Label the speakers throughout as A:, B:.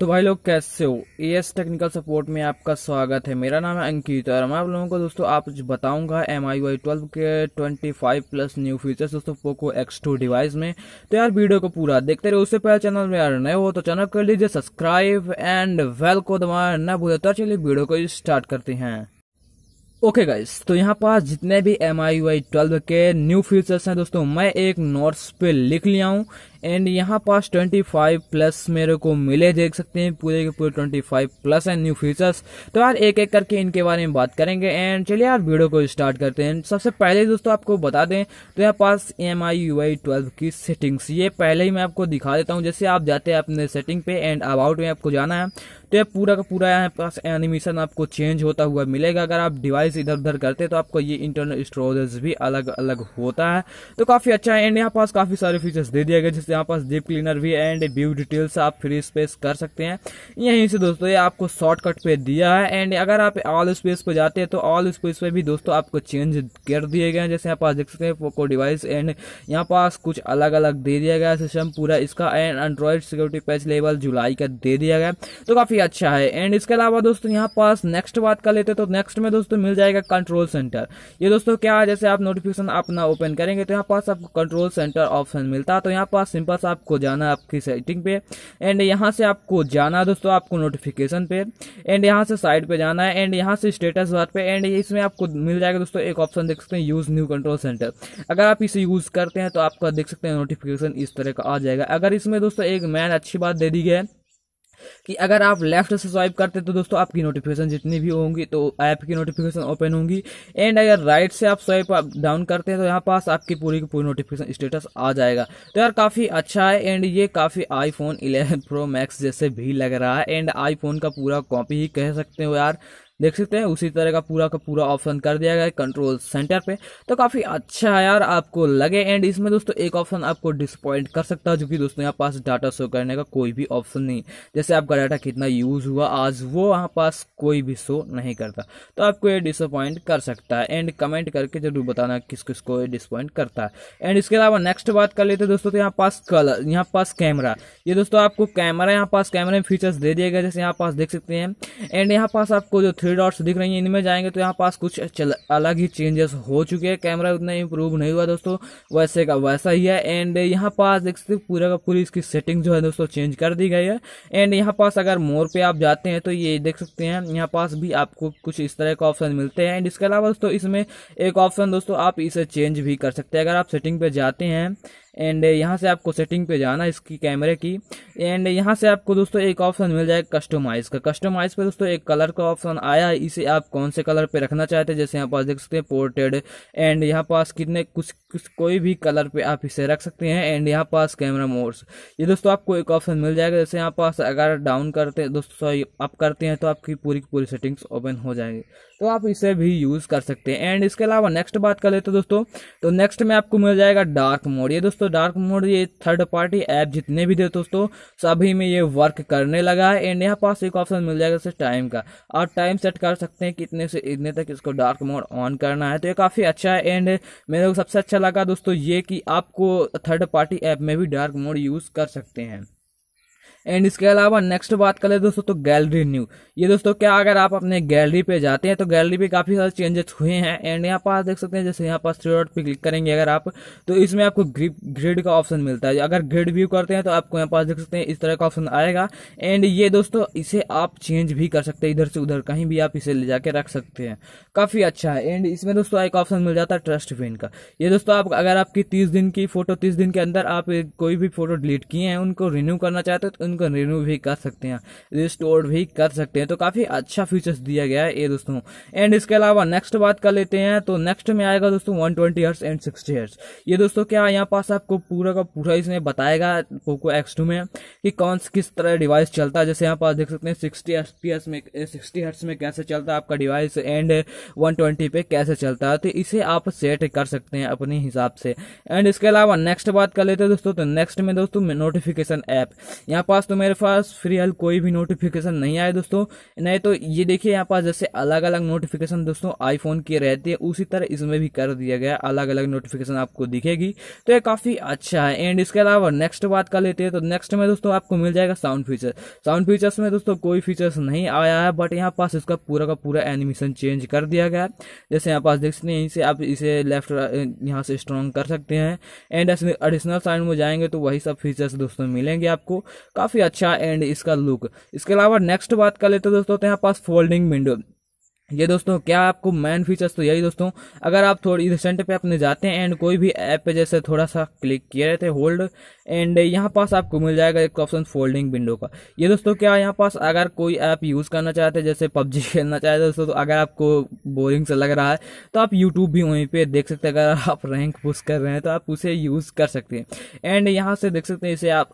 A: तो भाई लोग कैसे हो। एएस टेक्निकल सपोर्ट में आपका स्वागत है। मेरा नाम है अंकित और मैं आप लोगों को दोस्तों आप बताऊंगा MIUI 12 के 25+ न्यू फीचर्स दोस्तों पोको X2 डिवाइस में। तो यार वीडियो को पूरा देखते रहो। उससे पहले चैनल में यार नए हो तो चैनल कर लीजिए सब्सक्राइब एंड बेल को दबाना न भूले। तो चलिए वीडियो को स्टार्ट करते हैं। ओके गाइस, तो यहाँ पास जितने भी MIUI 12 के न्यू फीचर्स हैं दोस्तों मैं एक नोट्स पे लिख लिया हूँ। एंड यहाँ पास 25+ मेरे को मिले, देख सकते हैं पूरे के पूरे 25+ है न्यू फीचर्स। तो यार एक एक करके इनके बारे में बात करेंगे। एंड चलिए यार वीडियो को स्टार्ट करते हैं। सबसे पहले दोस्तों आपको बता दें तो यहाँ पास MIUI 12 की सेटिंग्स ये पहले ही मैं आपको दिखा देता हूँ। जैसे आप जाते हैं अपने सेटिंग पे एंड अबाउट में आपको जाना है तो ये पूरा का पूरा यहाँ पास एनिमेशन आपको चेंज होता हुआ मिलेगा। अगर आप डिवाइस इधर उधर करते तो आपको ये इंटरनल स्टोरेज भी अलग अलग होता है, तो काफी अच्छा है। एंड यहाँ पास काफी सारे फीचर्स दे दिए गए, जैसे यहाँ पास डीप क्लीनर भी एंड व्यू डिटेल्स आप फ्री स्पेस कर सकते हैं यहीं से दोस्तों। ये आपको शॉर्टकट पे दिया है। एंड अगर आप ऑल स्पेस पे जाते हैं तो ऑल स्पेस पे भी दोस्तों आपको चेंज कर दिए गए हैं। जैसे यहाँ पास देख सकते हैं पोको डिवाइस एंड यहाँ पास कुछ अलग अलग दे दिया गया सिस्टम पूरा इसका। And Android security patch level जुलाई का दे दिया गया, तो काफी अच्छा है। एंड इसके अलावा दोस्तों यहाँ पास नेक्स्ट बात कर लेते तो नेक्स्ट में दोस्तों मिल जाएगा कंट्रोल सेंटर। ये दोस्तों क्या है, जैसे आप नोटिफिकेशन अपना ओपन करेंगे तो यहाँ पास आपको कंट्रोल सेंटर ऑप्शन मिलता है। तो यहाँ पास सिंपल सा आपको जाना है आपकी सेटिंग पे एंड यहाँ से आपको जाना है दोस्तों आपको नोटिफिकेशन पे एंड यहाँ से साइड पे जाना है एंड यहाँ से स्टेटस बार पे। एंड इसमें आपको मिल जाएगा दोस्तों एक ऑप्शन देख सकते हैं यूज न्यू कंट्रोल सेंटर। अगर आप इसे यूज करते हैं तो आपका देख सकते हैं नोटिफिकेशन इस तरह का आ जाएगा। अगर इसमें दोस्तों एक मैन अच्छी बात दे दी गई है कि अगर आप लेफ्ट से स्वाइप करते तो दोस्तों आपकी नोटिफिकेशन जितनी भी होंगी तो ऐप की नोटिफिकेशन ओपन होंगी। एंड अगर राइट से आप स्वाइप डाउन करते हैं तो यहाँ पास आपकी पूरी की पूरी नोटिफिकेशन स्टेटस आ जाएगा। तो यार काफी अच्छा है। एंड ये काफी iPhone 11 Pro Max जैसे भी लग रहा है एंड iPhone का पूरा कॉपी ही कह सकते हो यार। देख सकते हैं उसी तरह का पूरा ऑप्शन कर दिया गया है कंट्रोल सेंटर पे, तो काफी अच्छा है यार आपको लगे। एंड इसमें दोस्तों एक ऑप्शन आपको डिसअपॉइंट कर सकता है, जो कि दोस्तों यहाँ पास डाटा शो करने का कोई भी ऑप्शन नहीं, जैसे आपका डाटा कितना यूज हुआ आज वो यहाँ पास कोई भी शो नहीं करता, तो आपको ये डिसअपॉइंट कर सकता है। एंड कमेंट करके जरूर बताना किस किस को ये डिसअपॉइंट करता है। एंड इसके अलावा नेक्स्ट बात कर लेते दोस्तों तो यहाँ पास कलर, यहाँ पास कैमरा, ये दोस्तों आपको कैमरा यहाँ पास कैमरे में फीचर्स दे दिए गए, जैसे यहाँ पास देख सकते हैं। एंड यहाँ पास आपको जो 3 डॉट्स दिख रही हैं इनमें जाएंगे तो यहाँ पास कुछ अलग ही चेंजेस हो चुके हैं। कैमरा उतना इंप्रूव नहीं हुआ दोस्तों, वैसे का वैसा ही है। एंड यहाँ पास देख सकते हैं पूरा का पूरी इसकी सेटिंग जो है दोस्तों चेंज कर दी गई है। एंड यहाँ पास अगर मोर पे आप जाते हैं तो ये देख सकते हैं यहाँ पास भी आपको कुछ इस तरह का ऑप्शन मिलते हैं। एंड इसके अलावा दोस्तों इसमें एक ऑप्शन दोस्तों आप इसे चेंज भी कर सकते हैं। अगर आप सेटिंग पे जाते हैं एंड यहाँ से आपको सेटिंग पे जाना इसकी कैमरे की एंड यहाँ से आपको दोस्तों एक ऑप्शन मिल जाएगा कस्टमाइज का। कस्टमाइज पे दोस्तों एक कलर का ऑप्शन आया है, इसे आप कौन से कलर पे रखना चाहते हैं, जैसे यहाँ पास देख सकते हैं पोर्ट्रेट एंड यहाँ पास कितने कुछ कोई भी कलर पे आप इसे रख सकते हैं। एंड यहाँ पास कैमरा मोड्स ये दोस्तों आपको एक ऑप्शन मिल जाएगा, जैसे यहाँ पास अगर डाउन करते हैं दोस्तों अप करते हैं तो आपकी पूरी की पूरी सेटिंग्स ओपन हो जाएंगी, तो आप इसे भी यूज कर सकते हैं। एंड इसके अलावा नेक्स्ट बात कर लेते दोस्तों तो नेक्स्ट में आपको मिल जाएगा डार्क मोड। ये दोस्तों डार्क मोड ये थर्ड पार्टी ऐप जितने भी थे दोस्तों सभी में ये वर्क करने लगा है। एंड यहाँ पास एक ऑप्शन मिल जाएगा जैसे टाइम का, आप टाइम सेट कर सकते हैं कितने से इतने तक इसको डार्क मोड ऑन करना है, तो ये काफी अच्छा है। एंड मेरे को सबसे अच्छा लगा दोस्तों ये कि आपको थर्ड पार्टी ऐप में भी डार्क मोड यूज कर सकते हैं। एंड इसके अलावा नेक्स्ट बात करें दोस्तों तो गैलरी न्यू, ये दोस्तों क्या अगर आप अपने गैलरी पे जाते हैं तो गैलरी पे काफी सारे चेंजेस हुए हैं। एंड यहाँ पास देख सकते हैं जैसे यहाँ पास 3 डॉट पे क्लिक करेंगे अगर आप तो इसमें आपको ग्रिड का ऑप्शन मिलता है। अगर ग्रिड व्यू करते हैं तो आपको यहाँ पास देख सकते हैं इस तरह का ऑप्शन आएगा। एंड ये दोस्तों इसे आप चेंज भी कर सकते हैं, इधर से उधर कहीं भी आप इसे ले जाके रख सकते हैं, काफी अच्छा है। एंड इसमें दोस्तों एक ऑप्शन मिल जाता है ट्रस्ट पिन का। ये दोस्तों आप अगर आपकी 30 दिन की फोटो 30 दिन के अंदर आप कोई भी फोटो डिलीट किए हैं उनको रिन्यू करना चाहते हैं तो उनको रिन्यू भी कर सकते हैं, रिस्टोर भी कर सकते हैं, तो काफी अच्छा फीचर्स दिया गया है ये दोस्तों। एंड इसके अलावा नेक्स्ट बात कर लेते हैं तो नेक्स्ट में आएगा दोस्तों 120 हर्ट्ज एंड 60 हर्ट्ज। ये दोस्तों क्या यहाँ पास आपको पूरा का पूरा इसमें बताएगा पोको X2 में कि कौन किस तरह डिवाइस चलता है। जैसे यहाँ पास देख सकते हैं 60 हर्ट्ज में कैसे चलता है आपका डिवाइस एंड 120 पे कैसे चलता है, तो इसे आप सेट कर सकते हैं अपने हिसाब से। एंड इसके अलावा नेक्स्ट बात कर लेते हैं दोस्तों तो नेक्स्ट में दोस्तों नोटिफिकेशन ऐप, यहाँ पास पास तो मेरे पास फिलहाल कोई भी नोटिफिकेशन नहीं आया दोस्तों। नहीं तो ये देखिए यहाँ पास जैसे अलग अलग नोटिफिकेशन दोस्तों आईफोन की रहती है, उसी तरह इसमें भी कर दिया गया, अलग अलग नोटिफिकेशन आपको दिखेगी। तो ये काफी अच्छा है। एंड इसके अलावा नेक्स्ट बात कर लेते हैं, तो नेक्स्ट में दोस्तों आपको मिल जाएगा साउंड फीचर। साउंड फीचर्स में दोस्तों कोई फीचर्स नहीं आया है, बट यहाँ पास इसका पूरा का पूरा एनिमेशन चेंज कर दिया गया है। जैसे यहाँ पास देख सकते हैं, यहीं से आप इसे लेफ्ट यहाँ से स्ट्रॉन्ग कर सकते हैं। एंड एडिशनल साउंड में जाएंगे तो वही सब फीचर्स दोस्तों मिलेंगे आपको, काफी अच्छा। एंड इसका लुक, इसके अलावा नेक्स्ट बात कर लेते हैं दोस्तों, तो यहाँ पास फोल्डिंग विंडो। ये दोस्तों क्या आपको मेन फीचर्स तो यही दोस्तों, अगर आप थोड़ी रिसेंट पे अपने जाते हैं एंड कोई भी ऐप पे जैसे थोड़ा सा क्लिक किए रहते हैं होल्ड, एंड यहाँ पास आपको मिल जाएगा एक ऑप्शन फोल्डिंग विंडो का। ये दोस्तों क्या यहाँ पास अगर कोई ऐप यूज करना चाहते हैं, जैसे पबजी खेलना चाहते हैं दोस्तों, तो अगर आपको बोरिंग से लग रहा है तो आप यूट्यूब भी वहीं पे देख सकते हैं। अगर आप रैंक पुश कर रहे हैं तो आप उसे यूज कर सकते हैं। एंड यहाँ से देख सकते हैं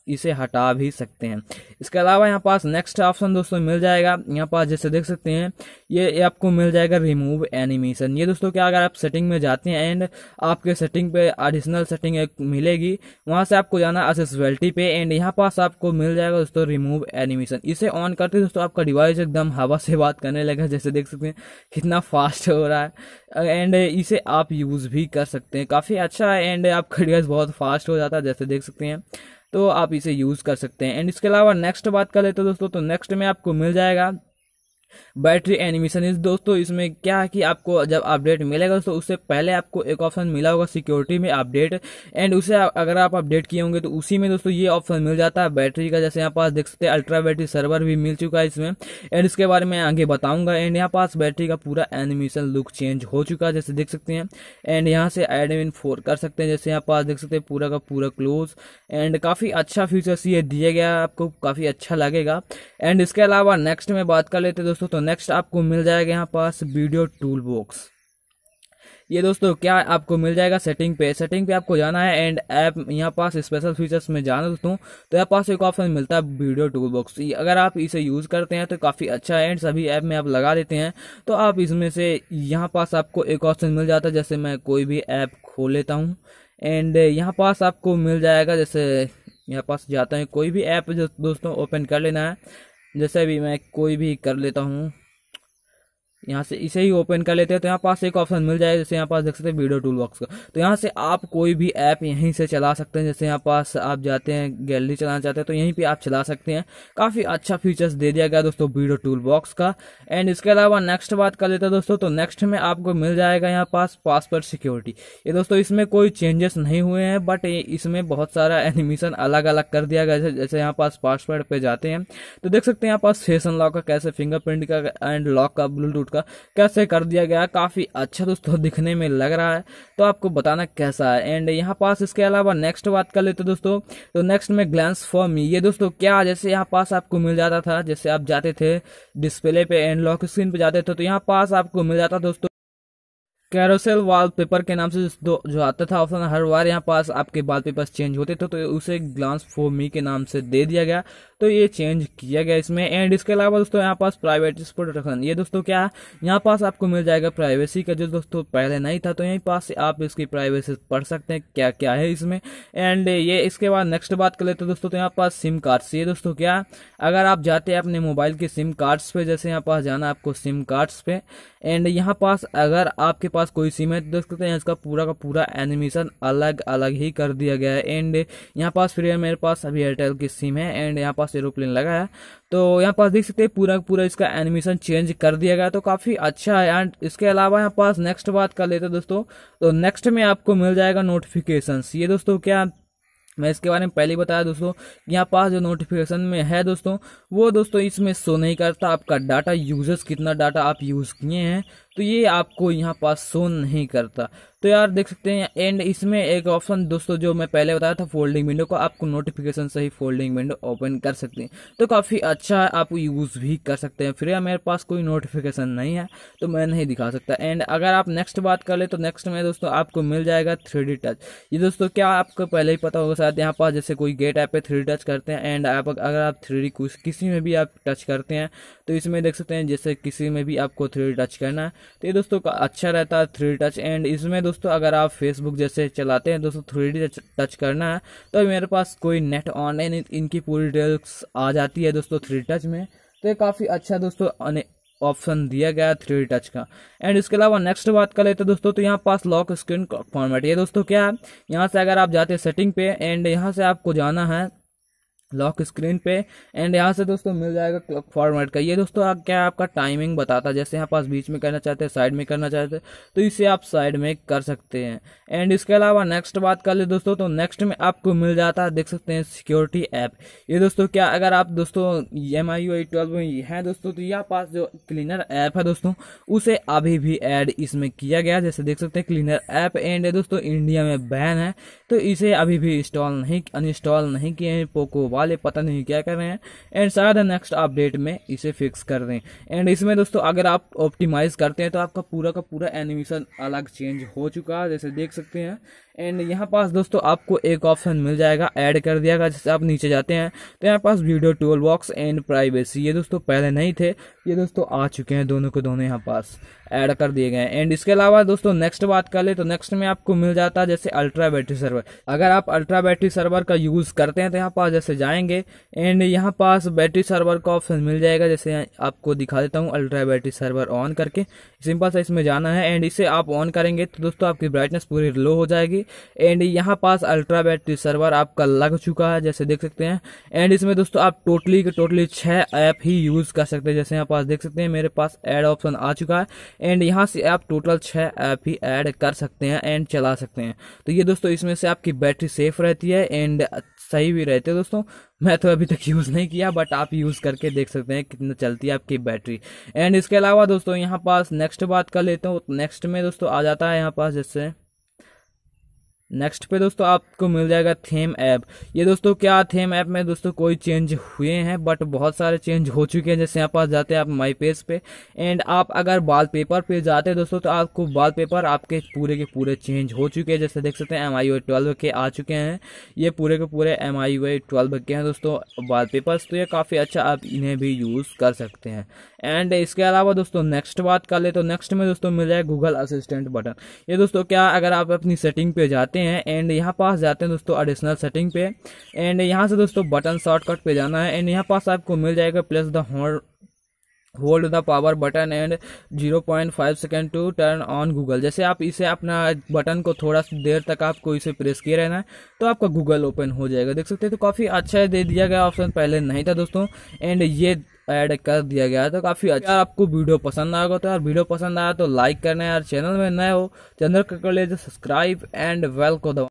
A: इसे हटा भी सकते हैं। इसके अलावा यहाँ पास नेक्स्ट ऑप्शन दोस्तों मिल जाएगा, यहाँ पास जैसे देख सकते हैं ये आपको मिल जाएगा रिमूव एनिमेशन। ये दोस्तों क्या, अगर आप सेटिंग में जाते हैं एंड आपके सेटिंग पे एडिशनल सेटिंग एक मिलेगी, वहां से आपको जाना एक्सेसिबिलिटी पे, एंड यहाँ पास आपको मिल जाएगा दोस्तों रिमूव एनिमेशन। इसे ऑन करते दोस्तों आपका डिवाइस एकदम हवा से बात करने लगा, जैसे देख सकते हैं कितना फास्ट हो रहा है। एंड इसे आप यूज भी कर सकते हैं, काफी अच्छा है। एंड आपका डिवाइस बहुत फास्ट हो जाता है, जैसे देख सकते हैं, तो आप इसे यूज कर सकते हैं। एंड इसके अलावा नेक्स्ट बात कर लेते हैं दोस्तों, तो नेक्स्ट में आपको मिल जाएगा बैटरी एनिमेशन। इस दोस्तों इसमें क्या है कि आपको जब अपडेट मिलेगा दोस्तों, उससे पहले आपको एक ऑप्शन मिला होगा सिक्योरिटी में अपडेट, एंड उसे अगर आप अपडेट किए होंगे तो उसी में दोस्तों ये ऑप्शन मिल जाता है बैटरी का। जैसे यहाँ पास देख सकते हैं अल्ट्रा बैटरी सर्वर भी मिल चुका है इसमें, एंड इसके बारे में आगे बताऊंगा। एंड यहाँ पास बैटरी का पूरा एनिमेशन लुक चेंज हो चुका है, जैसे देख सकते हैं। एंड यहाँ से एडमिन 4 कर सकते हैं, जैसे यहाँ पास देख सकते हैं पूरा का पूरा क्लोज। एंड काफी अच्छा फीचर्स ये दिया गया, आपको काफी अच्छा लगेगा। एंड इसके अलावा नेक्स्ट में बात कर लेते हैं दोस्तों, तो नेक्स्ट आपको मिल जाएगा यहाँ पास वीडियो टूल बॉक्स। ये दोस्तों क्या आपको मिल जाएगा सेटिंग पे आपको जाना है, एंड ऐप यहाँ पास स्पेशल फीचर्स में जाना दोस्तों, तो यहाँ पास एक ऑप्शन मिलता है वीडियो टूल बॉक्स। अगर आप इसे यूज करते हैं तो काफी अच्छा है, एंड सभी ऐप में आप लगा देते हैं तो आप इसमें से यहाँ पास आपको एक ऑप्शन मिल जाता है। जैसे मैं कोई भी ऐप खोल लेता हूँ, एंड यहाँ पास आपको मिल जाएगा, जैसे यहाँ पास जाता है कोई भी ऐप जो दोस्तों ओपन कर लेना है। जैसे भी मैं कोई भी कर लेता हूँ, यहाँ से इसे ही ओपन कर लेते हैं, तो यहाँ पास एक ऑप्शन मिल जाएगा, जैसे यहाँ पास देख सकते हैं वीडियो टूल बॉक्स का। तो यहाँ से आप कोई भी ऐप यहीं से चला सकते हैं। जैसे यहाँ पास आप जाते हैं गैलरी चलाना चाहते हैं तो यहीं पे आप चला सकते हैं। काफी अच्छा फीचर्स दे दिया गया दोस्तों वीडियो टूल बॉक्स का। एंड इसके अलावा नेक्स्ट बात कर लेते हैं दोस्तों, तो नेक्स्ट में आपको मिल जाएगा यहाँ पास पासवर्ड सिक्योरिटी। ये दोस्तों इसमें कोई चेंजेस नहीं हुए हैं, बट इसमें बहुत सारा एनिमेशन अलग अलग कर दिया गया। जैसे यहाँ पास पासवर्ड पे जाते हैं तो देख सकते हैं यहाँ पास फेशन लॉक का कैसे, फिंगरप्रिंट का एंड लॉक का, ब्लूटूथ का कैसे कर दिया गया। काफी अच्छा दोस्तों दिखने में लग रहा है, तो आपको बताना कैसा है। एंड यहाँ पास इसके अलावा नेक्स्ट बात कर लेते दोस्तों, तो नेक्स्ट में ग्लैंस फॉर मी। ये दोस्तों क्या, जैसे यहाँ पास आपको मिल जाता था, जैसे आप जाते थे डिस्प्ले पे एंड लॉक स्क्रीन पे जाते थे, तो यहाँ पास आपको मिल जाता दोस्तों कैरोसेल वॉलपेपर के नाम से जो आता था ऑप्शन, हर बार यहाँ पास आपके वॉलपेपर चेंज होते थे, तो उसे ग्लांस फॉर मी के नाम से दे दिया गया, तो ये चेंज किया गया इसमें। एंड इसके अलावा दोस्तों यहाँ पास प्राइवेसी प्रोटेक्शन। ये दोस्तों क्या, यहाँ पास आपको मिल जाएगा प्राइवेसी का, जो दोस्तों पहले नहीं था, तो यहीं पास से आप इसकी प्राइवेसी पढ़ सकते हैं क्या क्या है इसमें। एंड ये इसके बाद नेक्स्ट बात कर लेते हैं दोस्तों, तो यहाँ पास सिम कार्ड्स। ये दोस्तों क्या, अगर आप जाते हैं अपने मोबाइल के सिम कार्ड्स पे, जैसे यहाँ पास जाना आपको सिम कार्ड्स पे, एंड यहाँ पास अगर आपके पास कोई सिम है तो देख सकते हैं इसका पूरा का पूरा एनिमेशन अलग अलग ही कर दिया गया है। एंड यहाँ पास फिर मेरे पास अभी एयरटेल की सिम है, एंड यहाँ पास एरोप्लेन लगा है, तो यहाँ पास देख सकते हैं पूरा पूरा इसका एनिमेशन चेंज कर दिया गया, तो काफी अच्छा है। एंड इसके अलावा यहाँ पास नेक्स्ट बात कर लेते हैं दोस्तों, तो नेक्स्ट में आपको मिल जाएगा नोटिफिकेशंस। ये दोस्तों क्या, मैं इसके बारे में पहले ही बताया दोस्तों, यहाँ पास जो नोटिफिकेशन में है दोस्तों, वो दोस्तों इसमें शो नहीं करता आपका डाटा, यूजर्स कितना डाटा आप यूज किए हैं, तो ये आपको यहाँ पास शो नहीं करता। तो यार देख सकते हैं। एंड इसमें एक ऑप्शन दोस्तों जो मैं पहले बताया था फोल्डिंग विंडो का, आपको नोटिफिकेशन से ही फोल्डिंग विंडो ओपन कर सकते हैं, तो काफी अच्छा है, आप यूज भी कर सकते हैं। फिर मेरे पास कोई नोटिफिकेशन नहीं है तो मैं नहीं दिखा सकता। एंड अगर आप नेक्स्ट बात कर ले तो नेक्स्ट में दोस्तों आपको मिल जाएगा 3D टच। ये दोस्तों क्या आपको पहले ही पता होगा शायद, यहाँ पास जैसे कोई गेट ऐप पे 3D टच करते हैं, एंड आप अगर आप 3D किसी में भी आप टच करते हैं तो इसमें देख सकते हैं जैसे किसी में भी आपको 3D टच करना है, तो ये दोस्तों का अच्छा रहता है 3D टच। एंड इसमें दोस्तों अगर आप फेसबुक जैसे चलाते हैं दोस्तों 3D टच करना है तो मेरे पास कोई नेट ऑन है, इनकी पूरी डिटेल्स आ जाती है दोस्तों 3D टच में। तो ये काफ़ी अच्छा दोस्तों ऑप्शन दिया गया है 3D टच का। एंड इसके अलावा नेक्स्ट बात कर लेते हैं दोस्तों, तो यहाँ पास लॉक स्क्रीन फॉर्मेट, ये दोस्तों क्या है, यहाँ से अगर आप जाते हैं सेटिंग पे एंड यहाँ से आपको जाना है लॉक स्क्रीन पे एंड यहाँ से दोस्तों मिल जाएगा क्लॉक फॉर्मेट का। ये दोस्तों क्या आपका टाइमिंग बताता है, जैसे यहाँ पास बीच में करना चाहते हैं, साइड में करना चाहते हैं तो इसे आप साइड में कर सकते हैं। एंड इसके अलावा नेक्स्ट बात कर ले दोस्तों, तो नेक्स्ट में आपको मिल जाता है, देख सकते हैं सिक्योरिटी ऐप। ये दोस्तों क्या, अगर आप दोस्तों MIUI 12 में है दोस्तों, तो यहाँ पास जो क्लीनर ऐप है दोस्तों उसे अभी भी ऐड इसमें किया गया, जैसे देख सकते हैं क्लीनर ऐप। एंड दोस्तों इंडिया में बैन है तो इसे अभी भी अनइंस्टॉल नहीं किए हैं पोको वाले, पता नहीं क्या कर रहे हैं। एंड शायद नेक्स्ट अपडेट में इसे फिक्स कर दें। एंड इसमें दोस्तों अगर आप ऑप्टिमाइज करते हैं तो आपका पूरा का पूरा एनिमेशन अलग चेंज हो चुका है, जैसे देख सकते हैं। एंड यहाँ पास दोस्तों आपको एक ऑप्शन मिल जाएगा, ऐड कर दिया गया, जैसे आप नीचे जाते हैं तो यहाँ पास video tool box and privacy, ये दोस्तों पहले नहीं थे, ये दोस्तों आ चुके हैं, दोनों के दोनों यहाँ पास ऐड कर दिए गए हैं। एंड इसके अलावा दोस्तों नेक्स्ट बात कर ले तो नेक्स्ट में आपको मिल जाता है जैसे अल्ट्रा बैटरी सर्वर। अगर आप अल्ट्रा बैटरी सर्वर का यूज करते हैं तो यहाँ पास जैसे जाएंगे एंड यहाँ पास बैटरी सर्वर का ऑप्शन मिल जाएगा, जैसे आपको दिखा देता हूँ अल्ट्रा बैटरी सर्वर ऑन करके, सिंपल सा इसमें जाना है। एंड इसे आप ऑन करेंगे तो दोस्तों आपकी ब्राइटनेस पूरी लो हो जाएगी। एंड यहाँ पास अल्ट्रा बैटरी सर्वर आपका लग चुका है, जैसे देख सकते हैं। एंड इसमें दोस्तों आप टोटली 6 ऐप ही यूज कर सकते हैं, जैसे यहाँ पास देख सकते हैं मेरे पास ऐड ऑप्शन आ चुका है। एंड यहाँ से आप टोटल 6 ऐप ही ऐड कर सकते हैं एंड चला सकते हैं। तो ये दोस्तों इसमें से आपकी बैटरी सेफ रहती है एंड सही भी रहते हैं दोस्तों। मैं तो अभी तक यूज़ नहीं किया, बट आप यूज़ करके देख सकते हैं कितना चलती है आपकी बैटरी। एंड इसके अलावा दोस्तों यहाँ पास नेक्स्ट बात कर लेते हूँ, नेक्स्ट में दोस्तों आ जाता है यहाँ पास जैसे नेक्स्ट पे दोस्तों आपको मिल जाएगा थीम ऐप। ये दोस्तों क्या, थीम ऐप में दोस्तों कोई चेंज हुए हैं बट बहुत सारे चेंज हो चुके हैं। जैसे यहाँ पास जाते हैं आप माई पेज पे एंड आप अगर वॉलपेपर पे जाते हैं दोस्तों तो आपको वॉलपेपर आपके पूरे के पूरे चेंज हो चुके हैं, जैसे देख सकते हैं MIUI 12 के आ चुके हैं, ये पूरे के पूरे MIUI 12 के हैं दोस्तों वॉलपेपर्स। तो ये काफ़ी अच्छा, आप इन्हें भी यूज़ कर सकते हैं। एंड इसके अलावा दोस्तों नेक्स्ट बात कर ले तो नेक्स्ट में दोस्तों मिल जाएगा गूगल असिस्टेंट बटन। ये दोस्तों क्या, अगर आप अपनी सेटिंग पे जाते हैं एंड यहाँ पास जाते हैं दोस्तों एडिशनल सेटिंग पे एंड यहाँ से दोस्तों बटन शॉर्टकट पे जाना है एंड यहाँ पास आपको मिल जाएगा place the hold the power button and 0.5 second to turn on Google. जैसे आप इसे अपना बटन को थोड़ा देर तक आपको इसे प्रेस किए रहना है तो आपका गूगल ओपन हो जाएगा, देख सकते हैं। तो काफ़ी अच्छा दे दिया गया ऑप्शन, पहले नहीं था दोस्तों एंड ये ऐड कर दिया गया है, तो काफ़ी अच्छा। आपको वीडियो पसंद आएगा तो यार वीडियो पसंद आया तो लाइक करना है यार, चैनल में नए हो चैनल कर ले सब्सक्राइब एंड वेल को दबाओ।